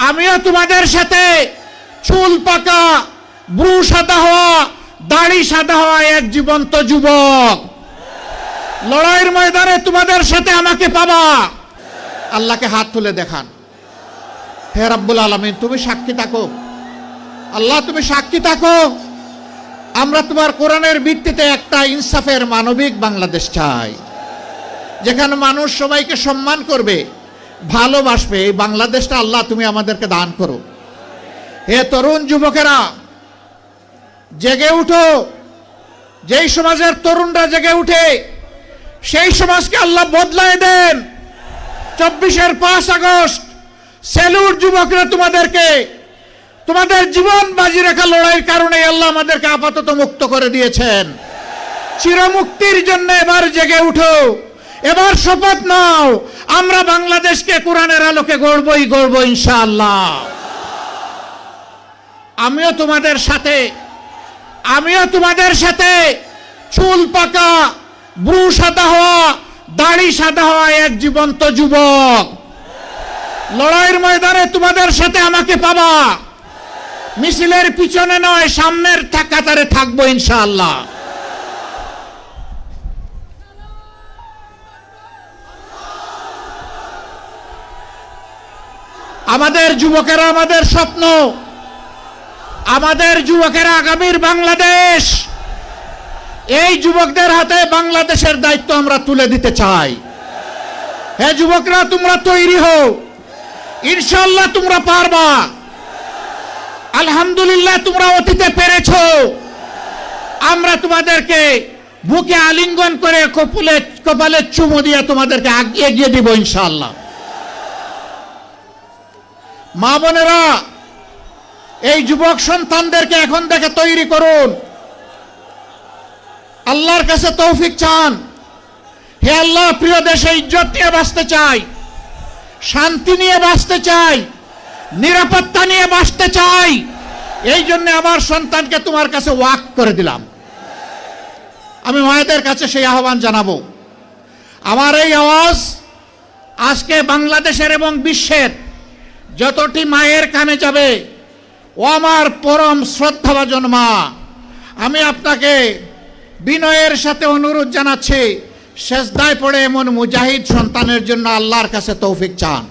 আমিও তোমাদের সাথে চুল পাকা, ব্রু সাদা হওয়া, দাড়ি সাদা হওয়া এক জীবন্ত যুবক। লড়াইয়ের ময়দানে তোমাদের সাথে আমাকে পাবা। আল্লাহকে হাত তুলে দেখান। হে রাব্বুল আলামিন, তুমি সাক্ষী থাকো। আল্লাহ, তুমি সাক্ষী থাকো। আমরা তোমার কোরআনের ভিত্তিতে একটা ইনসাফের মানবিক বাংলাদেশ চাই, যেখানে মানুষ সবাইকে সম্মান করবে, ভালোবাসবে। এই বাংলাদেশটা আল্লাহ তুমি আমাদেরকে দান করো। হে তরুণ যুবকেরা, জেগে উঠো। যেই সমাজের তরুণরা জেগে উঠে, সেই সমাজকে আল্লাহ বদলায় দেন। 24-এর 5 আগস্ট সেলুট যুবকরা, তোমাদেরকে তোমাদের জীবন বাজি রাখা লড়াইয়ের কারণে আল্লাহ আমাদেরকে আপাতত মুক্ত করে দিয়েছেন। চিরমুক্তির জন্য এবার জেগে উঠো। এবার শপথ নাও, আমরা বাংলাদেশকে কোরআনের আলোকে গড়বই গড়ব ইনশাআল্লাহ। আমিও তোমাদের সাথে চুল পাকা, ব্রু সাদা হওয়া, দাড়ি সাদা হওয়া এক জীবন্ত যুবক। লড়াইয়ের ময়দানে তোমাদের সাথে আমাকে পাবা। মিছিলের পিছনে নয়, সামনের কাতারে থাকবো ইনশাআল্লাহ। আমাদের যুবকেরা আমাদের স্বপ্ন, আমাদের যুবকেরা আগামীর বাংলাদেশ। এই যুবকদের হাতে বাংলাদেশের দায়িত্ব আমরা তুলে দিতে চাই। হে যুবকরা, তোমরা তৈরি হও, ইনশাআল্লাহ তোমরা পারবা। আলহামদুলিল্লাহ, তোমরা অতীতে পেরেছো। আমরা তোমাদেরকে বুকে আলিঙ্গন করে কপালে চুমু দিয়ে তোমাদেরকে এগিয়ে দিব ইনশাআল্লাহ। মা বোনেরা, এই যুবক সন্তানদেরকে এখন থেকে তৈরি করুন। আল্লাহর কাছে তৌফিক চান। হে আল্লাহ, প্রিয় দেশে ইজ্জত নিয়ে বাঁচতে চাই, শান্তি নিয়ে বাঁচতে চাই, নিরাপত্তা নিয়ে বাঁচতে চাই। এই জন্য আমার সন্তানকে তোমার কাছে ওয়াকফ করে দিলাম। আমি মায়েদের কাছে সেই আহ্বান জানাবো। আমার এই আওয়াজ আজকে বাংলাদেশের এবং বিশ্বের যতটি মায়ের কানে যাবে, ও আমার পরম শ্রদ্ধাভাজন মা, আমি আপনাকে বিনয়ের সাথে অনুরোধ জানাচ্ছি, সেজদায় পড়ে এমন মুজাহিদ সন্তানের জন্য আল্লাহর কাছে তৌফিক চান।